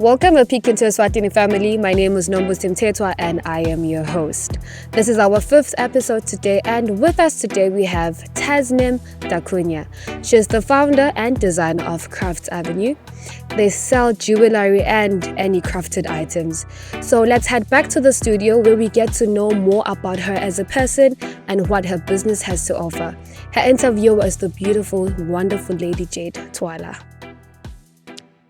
Welcome, A Peek Into Eswatini family. My name is Nombusi Mtetwa and I am your host. This is our 5th episode today, and with us today we have Tasnim Da Cunha. She is the founder and designer of Crafts Avenue. They sell jewelry and any crafted items. So let's head back to the studio where we get to know more about her as a person and what her business has to offer. Her interviewer is the beautiful, wonderful Lady Jade Twala.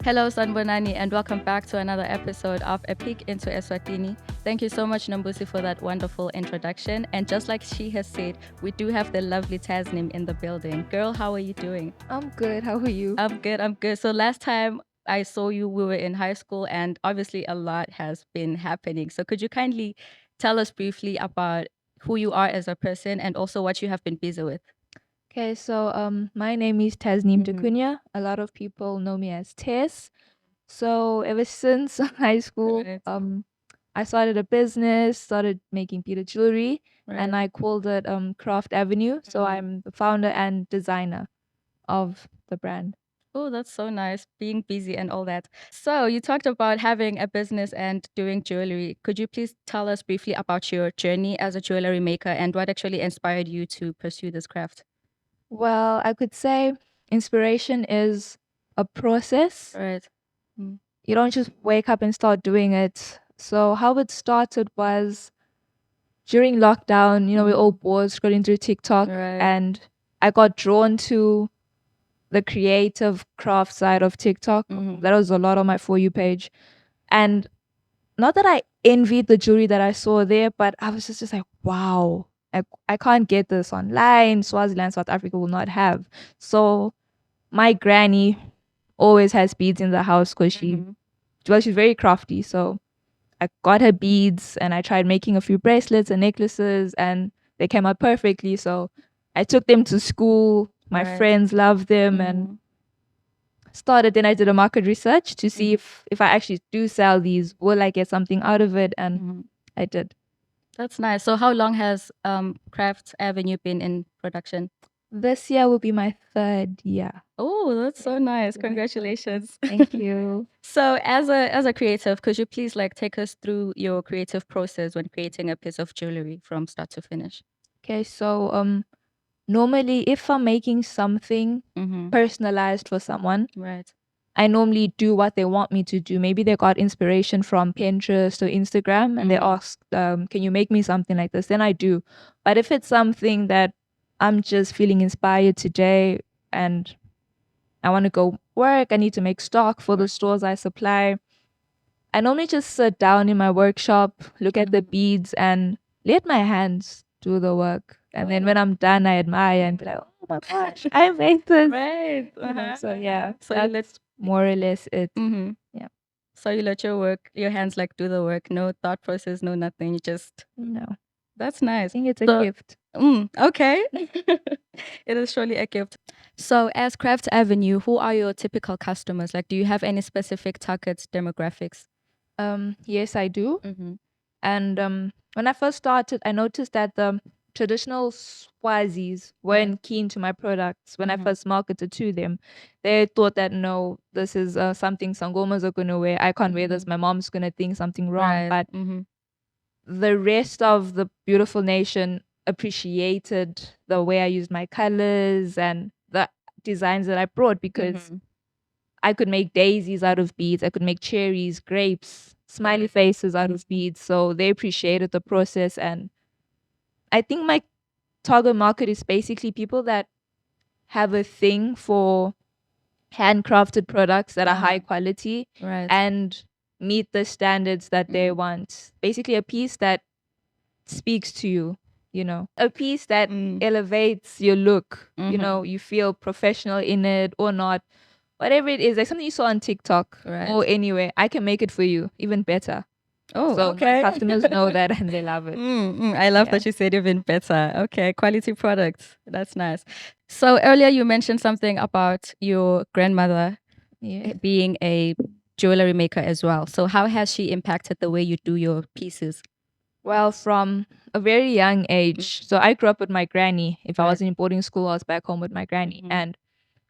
Hello, Sanbonani, and welcome back to another episode of A Peek Into Eswatini. Thank you so much, Nombusi, for that wonderful introduction. And just like she has said, we do have the lovely Tasnim in the building. Girl, how are you doing? I'm good. How are you? I'm good. So last time I saw you, we were in high school, and obviously a lot has been happening. So could you kindly tell us briefly about who you are as a person and also what you have been busy with? Okay, so my name is Tasnim Da Cunha. A lot of people know me as Tess. So ever since high school, Right. I started a business, started making beaded jewelry, Right. and I called it Craft Avenue. So I'm the founder and designer of the brand. Oh, that's so nice, being busy and all that. So you talked about having a business and doing jewelry. Could you please tell us briefly about your journey as a jewelry maker and what actually inspired you to pursue this craft? Well, I could say inspiration is a process. Right. You don't just wake up and start doing it. So how it started was during lockdown, we're all bored scrolling through TikTok, Right. and I got drawn to the creative craft side of TikTok. That was a lot on my For You page. And not that I envied the jewelry that I saw there, but I was just like, wow, I can't get this online. Swaziland, South Africa will not have. So my granny always has beads in the house because she's very crafty. So I got her beads and I tried making a few bracelets and necklaces and they came out perfectly. So I took them to school. My friends loved them and started. Then I did a market research to see if I actually do sell these, will I get something out of it? And I did. That's nice. So how long has Crafts Avenue been in production? This year will be my 3rd year. Oh, that's so nice. Congratulations. Thank you. So as a creative, could you please take us through your creative process when creating a piece of jewelry from start to finish? Okay, so normally if I'm making something personalized for someone, Right. I normally do what they want me to do. Maybe they got inspiration from Pinterest or Instagram and they ask, can you make me something like this? Then I do. But if it's something that I'm just feeling inspired today and I want to go work, I need to make stock for the stores I supply, I normally just sit down in my workshop, look at the beads and let my hands do the work. And then when I'm done, I admire and be like, oh my gosh, I made this. Right. So yeah, So that's more or less it. Yeah. So you let your hands do the work. No thought process, no nothing. You just No, That's nice. I think it's a So- gift. Okay. It is surely a gift. So as Crafts Avenue, who are your typical customers? Do you have any specific target demographics? Yes, I do. And when I first started, I noticed that the traditional Swazis weren't keen to my products when I first marketed to them. They thought that, no, this is something Sangomas are going to wear. I can't wear this. My mom's going to think something wrong. Right. But the rest of the beautiful nation appreciated the way I used my colors and the designs that I brought because I could make daisies out of beads. I could make cherries, grapes, smiley faces out of beads. So they appreciated the process. And I think my target market is basically people that have a thing for handcrafted products that are high quality Right. and meet the standards that they want. Basically, a piece that speaks to you, a piece that elevates your look. You feel professional in it or not. Whatever it is, like something you saw on TikTok or anywhere, I can make it for you even better. Oh, So okay. my customers know that and they love it. I love that you said even better. Okay, quality products. That's nice. So earlier you mentioned something about your grandmother being a jewelry maker as well. So how has she impacted the way you do your pieces? Well, from a very young age. So I grew up with my granny. If I Right. wasn't in boarding school, I was back home with my granny. And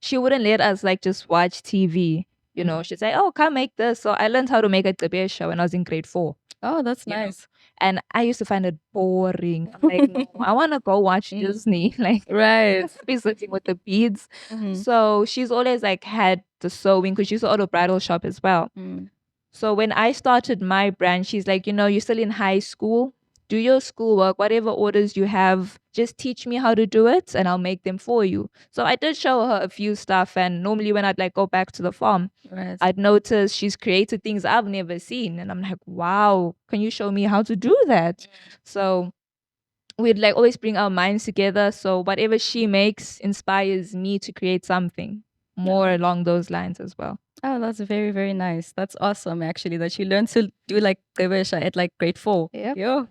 she wouldn't let us just watch TV. You know, she'd say, "Oh, come make this." So I learned how to make a tebesha when I was in grade 4. Oh, that's You know? nice. And I used to find it boring. I'm like, no, I want to go watch Disney. Like, Right. be sitting with the beads. Mhm. So she's always like had the sewing because she used to own a bridal shop as well. Mm. So when I started my brand, she's like, you know, you're still in high school. Do your schoolwork, whatever orders you have, just teach me how to do it and I'll make them for you. So I did show her a few stuff. And normally when I'd like go back to the farm, Right. I'd notice she's created things I've never seen. And I'm like, wow, can you show me how to do that? So we'd like always bring our minds together. So whatever she makes inspires me to create something more along those lines as well. Oh, that's very, very nice. That's awesome, actually, that you learned to do like Gabesha at like grade 4. Yep. Yo.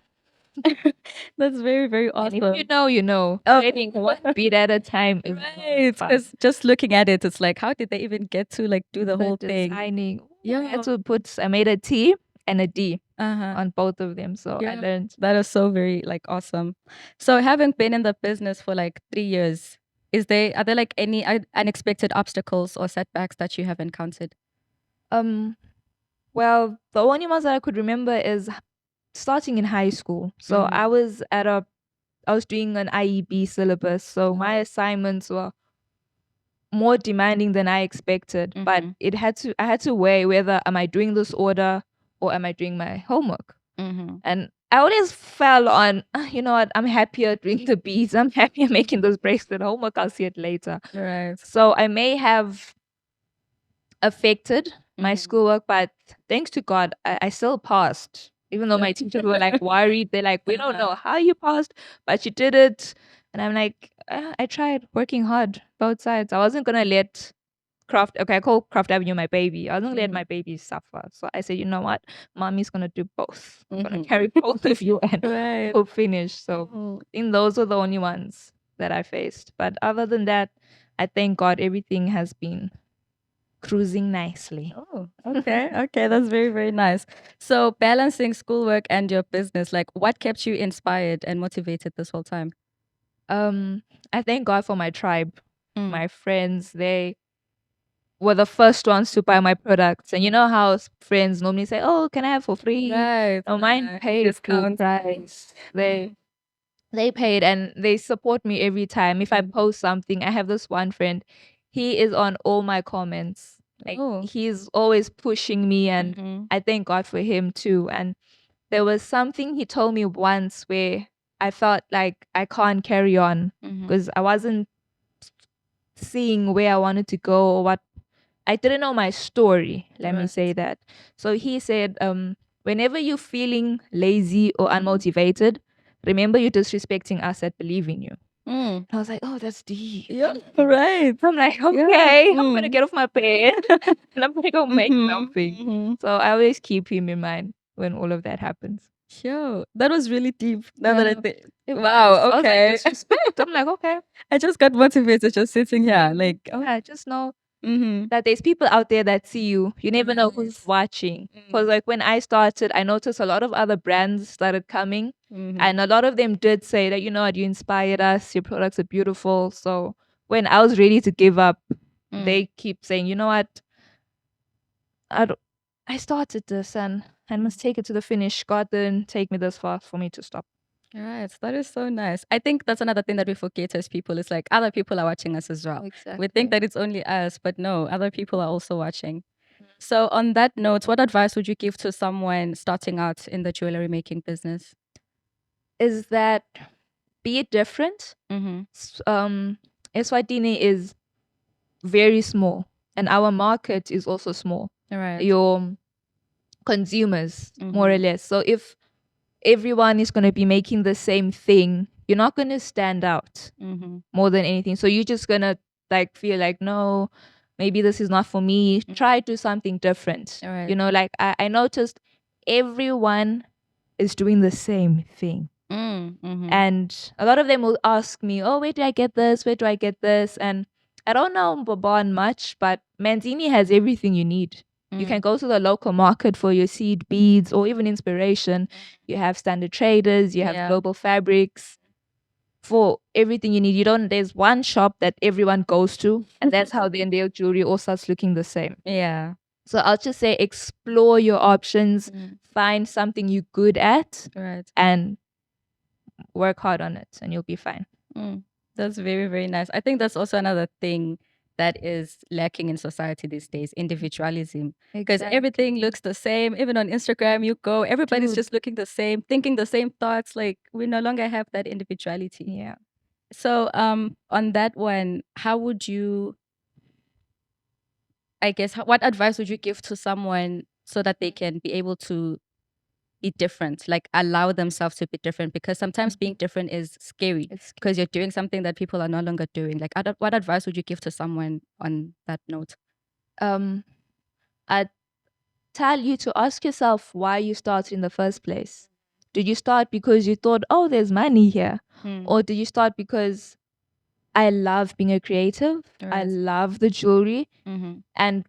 That's very, very awesome. And if you know, you know. Oh. Creating one beat at a time is Right. fun. Because just looking at it, it's like, how did they even get to like do the whole thing? Designing. Yeah. I had to I made a T and a D Uh-huh. on both of them. So I learned. That is so very like awesome. So having been in the business for like 3 years, are there like any unexpected obstacles or setbacks that you have encountered? Well, the only ones that I could remember is starting in high school. So I was doing an IEB syllabus. So my assignments were more demanding than I expected. But I had to weigh whether am I doing this order or am I doing my homework? And I always fell on, you know what, I'm happier doing the beads. I'm happier making those bracelet. Homework, I'll see it later. Right. So I may have affected my schoolwork, but thanks to God, I still passed. Even though my teachers were like worried, they're like, we don't know how you passed, but you did it. And I'm like, I tried working hard, both sides. I wasn't gonna let I call Craft Avenue my baby. I wasn't gonna let my baby suffer. So I said, you know what, mommy's gonna do both. I'm gonna carry both of you and we'll finish. So I think those were the only ones that I faced. But other than that, I thank God everything has been cruising nicely. Oh, okay. Okay, that's very, very nice. So balancing schoolwork and your business, like what kept you inspired and motivated this whole time? I thank God for my tribe. My friends, they were the first ones to buy my products. And you know how friends normally say, oh, can I have for free? Right. No, mine paid full price. They paid and they support me every time. If I post something, I have this one friend. He is on all my comments. Like he's always pushing me and I thank God for him too. And there was something he told me once where I felt like I can't carry on because I wasn't seeing where I wanted to go or what I didn't know my story, let me say that. So he said, whenever you're feeling lazy or unmotivated, remember you're disrespecting us that believe in you. I was like, oh, that's deep. Yeah, right. I'm like, okay, I'm gonna get off my bed and I'm gonna go make something. So I always keep him in mind when all of that happens. Yo, that was really deep. Now that I think, wow, okay. I was like, disrespect. I'm like, okay. I just got motivated just sitting here. Like, I just know that there's people out there that see you. You never know who's watching. Because like when I started, I noticed a lot of other brands started coming. And a lot of them did say that, you know what, you inspired us. Your products are beautiful. So when I was ready to give up, they keep saying, you know what, I started this and I must take it to the finish. God didn't take me this far for me to stop. Right. That is so nice. I think that's another thing that we forget as people. It's like other people are watching us as well. Exactly. We think that it's only us, but no, other people are also watching. So on that note, what advice would you give to someone starting out in the jewelry making business? Is that be it different. Eswatini is very small and our market is also small. Right. Your consumers, more or less. So if everyone is going to be making the same thing, you're not going to stand out more than anything. So you're just going to like feel like, no, maybe this is not for me. Try to do something different. Right. You know, like I noticed everyone is doing the same thing. And a lot of them will ask me, oh, where do I get this? Where do I get this? And I don't know Bobon much, but Manzini has everything you need. You can go to the local market for your seed beads or even inspiration. You have standard traders, you have global fabrics. for everything you need. There's one shop that everyone goes to, and that's how then their jewelry all starts looking the same. Yeah. So I'll just say explore your options, Mm. find something you're good at, Right. and work hard on it, and you'll be fine. Mm. That's very, very nice. I think that's also another thing that is lacking in society these days, individualism. Because everything looks the same. Even on Instagram, you go, everybody's Dude. just looking the same, thinking the same thoughts. Like we no longer have that individuality. Yeah. So on that one, how would you, I guess, what advice would you give to someone so that they can be able to be different, like allow themselves to be different? Because sometimes being different is scary because you're doing something that people are no longer doing. Like, what advice would you give to someone on that note? I'd tell you to ask yourself why you started in the first place. Did you start because you thought, oh, there's money here? Or did you start because I love being a creative? I Right. love the jewelry. Mm-hmm. And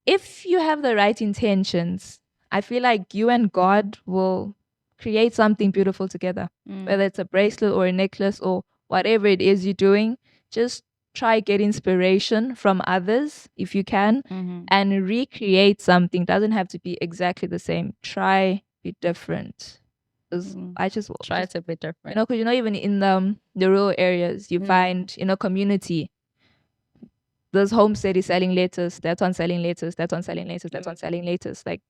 if you have the right intentions, I feel like you and God will create something beautiful together. Whether it's a bracelet or a necklace or whatever it is you're doing, just try get inspiration from others if you can, and recreate something. Doesn't have to be exactly the same. Try be different. 'Cause I just Try to be different. because even in the rural areas, you find in a community, this homestead is selling lettuce, that one selling lettuce, that one selling lettuce, that one selling lettuce. Like,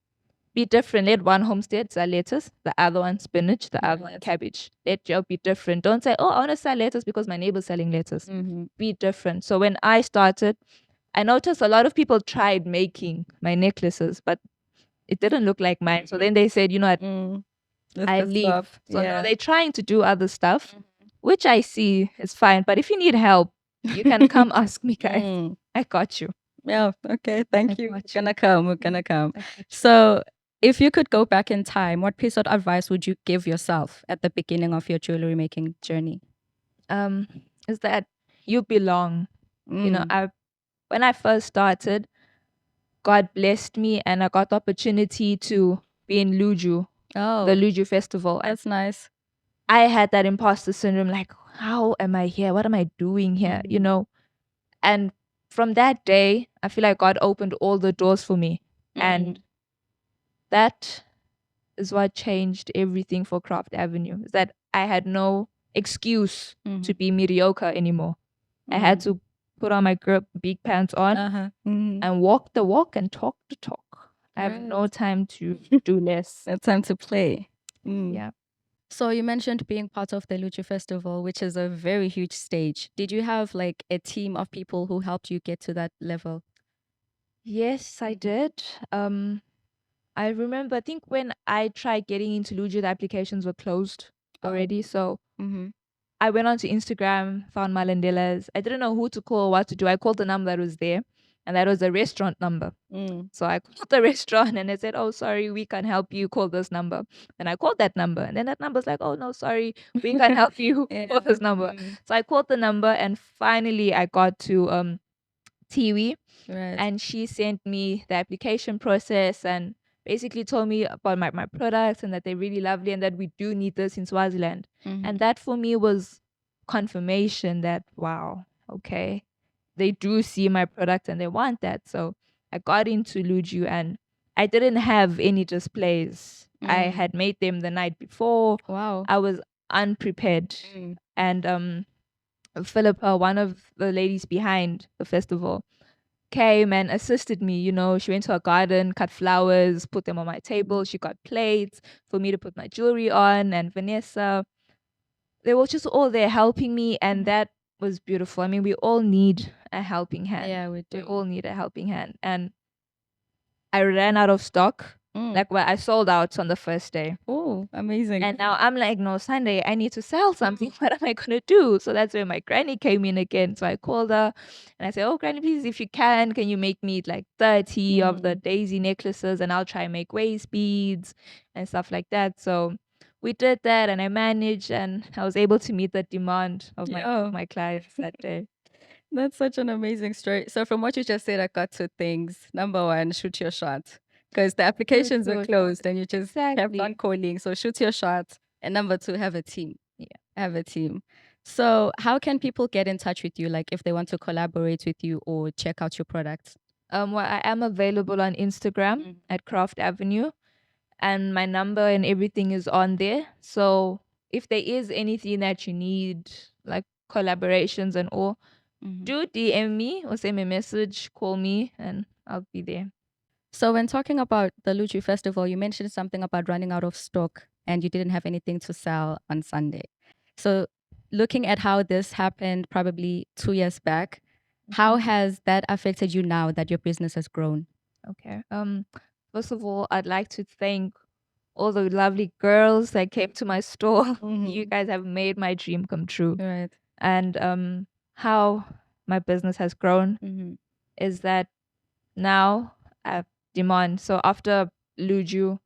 be different. Let one homestead sell lettuce, the other one spinach, the other one cabbage. Let your be different. Don't say, oh, I want to sell lettuce because my neighbor's selling lettuce. Be different. So when I started, I noticed a lot of people tried making my necklaces, but it didn't look like mine. So then they said, you know what, I leave. So now they're trying to do other stuff, which I see is fine. But if you need help, you can come ask me, guys. I got you. Yeah. Okay. Thank you. We're got you. gonna come. We're gonna come. So, if you could go back in time, what piece of advice would you give yourself at the beginning of your jewelry making journey? Is that you belong. When I first started, God blessed me and I got the opportunity to be in Luju, the Luju festival. That's nice. I had that imposter syndrome, like, how am I here? What am I doing here? And from that day, I feel like God opened all the doors for me. And that is what changed everything for Craft Avenue, is that I had no excuse to be mediocre anymore. I had to put on my big pants on and walk the walk and talk the talk. I have no time to do less. No time to play. Yeah. So you mentioned being part of the Lucha Festival, which is a very huge stage. Did you have like a team of people who helped you get to that level? Yes, I did. I remember, I think when I tried getting into Lucha, the applications were closed already. So I went onto Instagram, found Malandelas. I didn't know who to call or what to do. I called the number that was there, and that was a restaurant number. So I called the restaurant and they said, oh, sorry, we can't help you. Call this number. And I called that number. And then that number's like, oh, no, sorry, we can't help you. Call this number. So I called the number and finally I got to Tiwi. Right. And she sent me the application process and basically told me about my products and that they're really lovely and that we do need this in Swaziland. And that for me was confirmation that, wow, okay, they do see my product and they want that. So I got into Luju and I didn't have any displays. I had made them the night before. Wow. I was unprepared. And Philippa, one of the ladies behind the festival, came and assisted me. She went to her garden, cut flowers, put them on my table. She got plates for me to put my jewelry on. And Vanessa, they were just all there helping me. And that was beautiful. I mean, we all need a helping hand. Yeah, we do. We all need a helping hand. And I ran out of stock. Like, I sold out on the first day. Oh, amazing. And now I'm like, no, Sunday, I need to sell something. What am I going to do? So that's where my granny came in again. So I called her and I said, oh, granny, please, if you can you make me like 30 of the daisy necklaces and I'll try and make waist beads and stuff like that. So we did that and I managed and I was able to meet the demand of my clients that day. That's such an amazing story. So from what you just said, I got two things. Number one, shoot your shot. Because the applications were closed and you just kept on calling. So shoot your shot. And number two, have a team. Yeah. Have a team. So how can people get in touch with you, like if they want to collaborate with you or check out your products? Well, I am available on Instagram at Craft Avenue, and my number and everything is on there. So if there is anything that you need, like collaborations and all, do DM me or send me a message, call me, and I'll be there. So when talking about the Luchi Festival, you mentioned something about running out of stock and you didn't have anything to sell on Sunday. So looking at how this happened probably 2 years back, how has that affected you now that your business has grown? Okay. First of all, I'd like to thank all the lovely girls that came to my store. You guys have made my dream come true. Right. And how my business has grown is that now I have demand. So after Luju,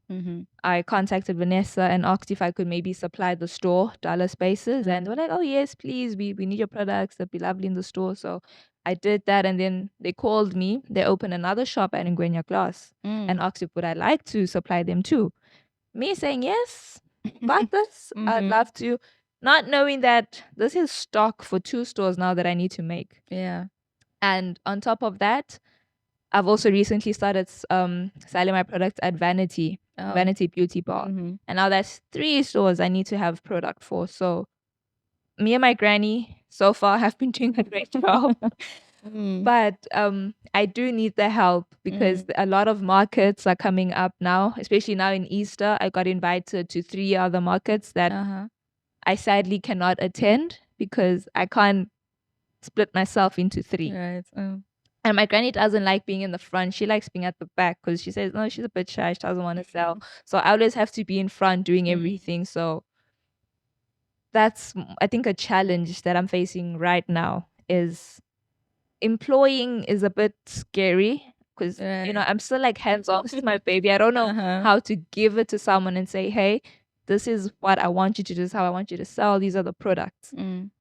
I contacted Vanessa and asked if I could maybe supply the store dollar spaces, and they were like, "Oh yes, please, we need your products. That'd be lovely in the store." So I did that, and then they called me. They opened another shop at Ngwenya Glass and asked if would I like to supply them too. Me saying yes, got this. I'd love to, not knowing that this is stock for 2 stores now that I need to make. Yeah. And on top of that, I've also recently started selling my products at Vanity Beauty Bar. And now that's 3 stores I need to have product for. So me and my granny so far have been doing a great job. But I do need the help because a lot of markets are coming up now, especially now in Easter. I got invited to 3 other markets that I sadly cannot attend because I can't split myself into 3. Right. And my granny doesn't like being in the front. She likes being at the back because she says, no, she's a bit shy. She doesn't want to sell. So I always have to be in front doing everything. So that's, I think, a challenge that I'm facing right now is employing is a bit scary because, I'm still like hands-on. This is my baby. I don't know how to give it to someone and say, hey, this is what I want you to do. This is how I want you to sell. These are the products.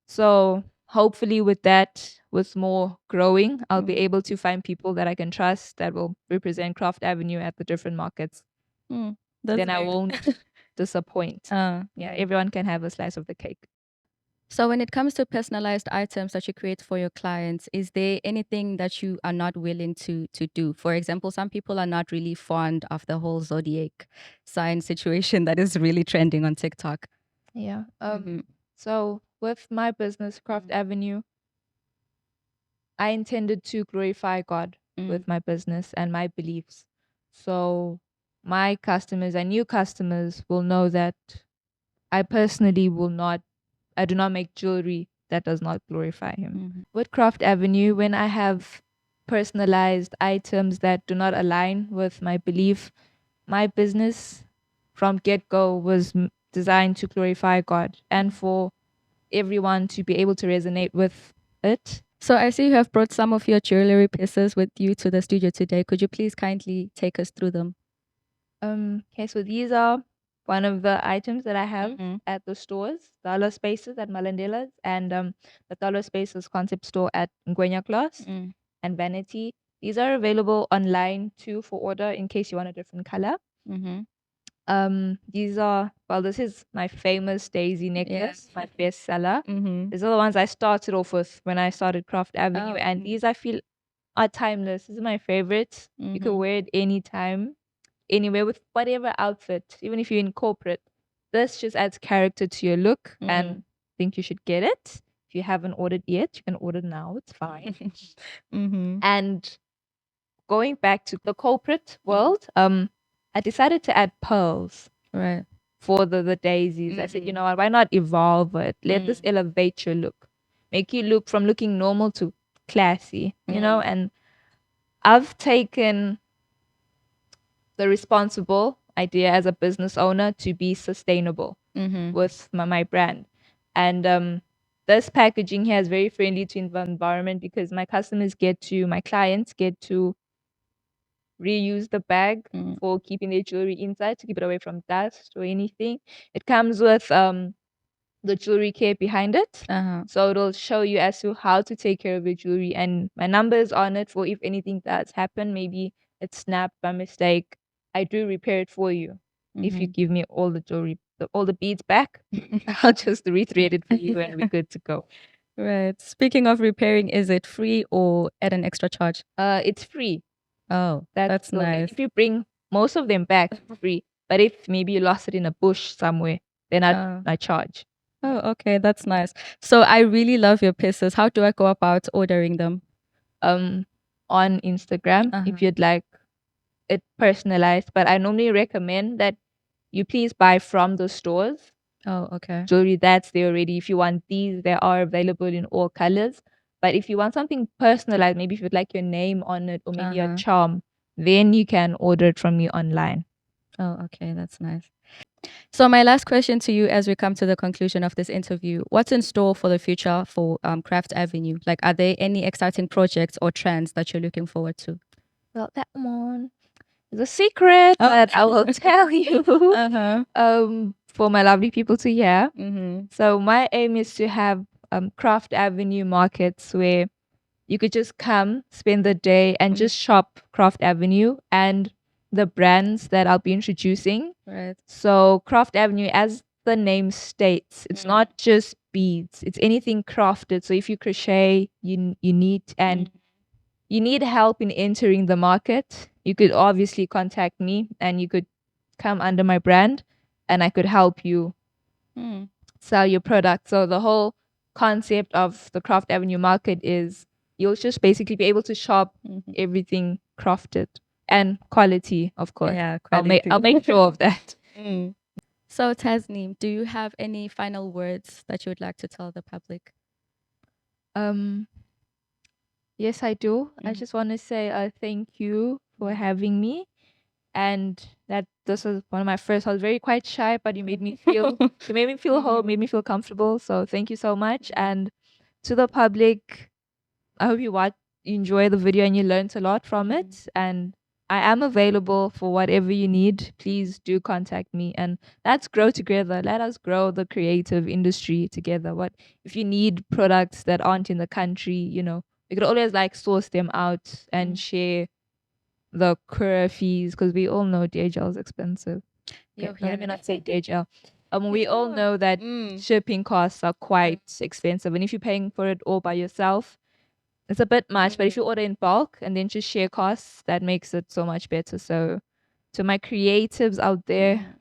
So hopefully with that, with more growing, I'll be able to find people that I can trust that will represent Craft Avenue at the different markets. Then I won't disappoint. Yeah, everyone can have a slice of the cake. So when it comes to personalized items that you create for your clients, is there anything that you are not willing to do? For example, some people are not really fond of the whole zodiac sign situation that is really trending on TikTok. Yeah. So with my business, Craft Avenue, I intended to glorify God with my business and my beliefs. So my customers and new customers will know that I personally I do not make jewelry that does not glorify Him. With Craft Avenue, when I have personalized items that do not align with my belief, my business from get-go was designed to glorify God and for everyone to be able to resonate with it. So I see you have brought some of your jewelry pieces with you to the studio today. Could you please kindly take us through them? Okay, so these are one of the items that I have at the stores, Dollar Spaces at Malandela's and the Dollar Spaces concept store at Ngwenya Glass and Vanity. These are available online too for order in case you want a different color. These are, well, this is my famous daisy necklace, my best seller. These are the ones I started off with when I started Craft Avenue, and these I feel are timeless. This is my favorite. You can wear it anytime, anywhere, with whatever outfit, even if you're in corporate. This just adds character to your look, and I think you should get it. If you haven't ordered yet, you can order now. It's fine. And going back to the corporate world, I decided to add pearls for the daisies. I said, you know what, why not evolve it? Let this elevate your look. Make you look from looking normal to classy, you know? And I've taken the responsible idea as a business owner to be sustainable with my brand. And this packaging here is very friendly to the environment because my clients get to reuse the bag for keeping their jewelry inside to keep it away from dust or anything. It comes with the jewelry care behind it. So it'll show you as to how to take care of your jewelry, and my number is on it for if anything does happen. Maybe it snapped by mistake, I do repair it for you if you give me all the jewelry all the beads back, I'll just rethread it for you and we're good to go. Right. Speaking of repairing, is it free or at an extra charge? It's free. Oh, that's so nice. if you bring most of them back, free. But if maybe you lost it in a bush somewhere, then I charge. Oh, okay, that's nice. So I really love your pieces. How do I go about ordering them? On Instagram, if you'd like it personalized. But I normally recommend that you please buy from the stores. Oh, okay. Jewelry that's there already. If you want these, they are available in all colors. But if you want something personalized, maybe if you'd like your name on it or maybe a charm, then you can order it from me online. Oh, okay, that's nice. So my last question to you as we come to the conclusion of this interview, what's in store for the future for Craft Avenue? Like, are there any exciting projects or trends that you're looking forward to? Well, that one is a secret that I will tell you for my lovely people to hear. So my aim is to have Craft Avenue markets where you could just come, spend the day and just shop Craft Avenue and the brands that I'll be introducing. Right. So Craft Avenue, as the name states, it's not just beads, it's anything crafted. So if you crochet, you need help in entering the market, you could obviously contact me and you could come under my brand and I could help you sell your product. So the whole concept of the Craft Avenue market is you'll just basically be able to shop everything crafted and quality, of course. Yeah, quality. I'll make sure of that. So Tasnim, do you have any final words that you would like to tell the public? Yes, I do. I just want to say thank you for having me. And that this was one of my first. I was very quite shy, but you made me feel home, made me feel comfortable. So thank you so much. And to the public, I hope you enjoy the video and you learned a lot from it. And I am available for whatever you need. Please do contact me and let's grow together. Let us grow the creative industry together. What if you need products that aren't in the country, we could always source them out and share the courier fees, because we all know DHL is expensive. Okay, let me not say DHL. We all know that shipping costs are quite expensive, and if you're paying for it all by yourself, it's a bit much. But if you order in bulk and then just share costs, that makes it so much better. So to my creatives out there,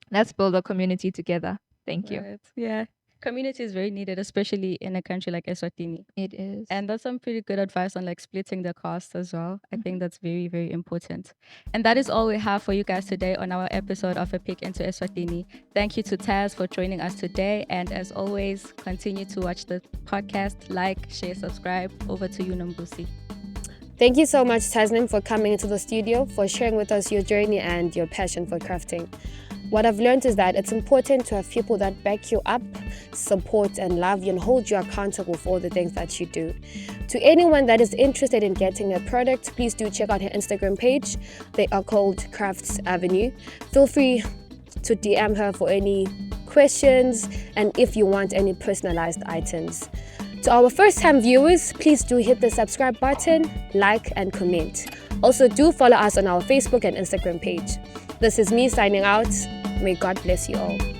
let's build a community together. Thank you. Right. Yeah. Community is very needed, especially in a country like Eswatini. It is. And that's some pretty good advice on splitting the cost as well. I think that's very, very important. And that is all we have for you guys today on our episode of A Peek Into Eswatini. Thank you to Taz for joining us today. And as always, continue to watch the podcast, share, subscribe. Over to you, Nombusi. Thank you so much, Tasnim, for coming into the studio, for sharing with us your journey and your passion for crafting. What I've learned is that it's important to have people that back you up, support and love you and hold you accountable for all the things that you do. To anyone that is interested in getting a product, please do check out her Instagram page. They are called Crafts Avenue. Feel free to DM her for any questions and if you want any personalized items. To our first-time viewers, please do hit the subscribe button, like and comment. Also, do follow us on our Facebook and Instagram page. This is me signing out. May God bless you all.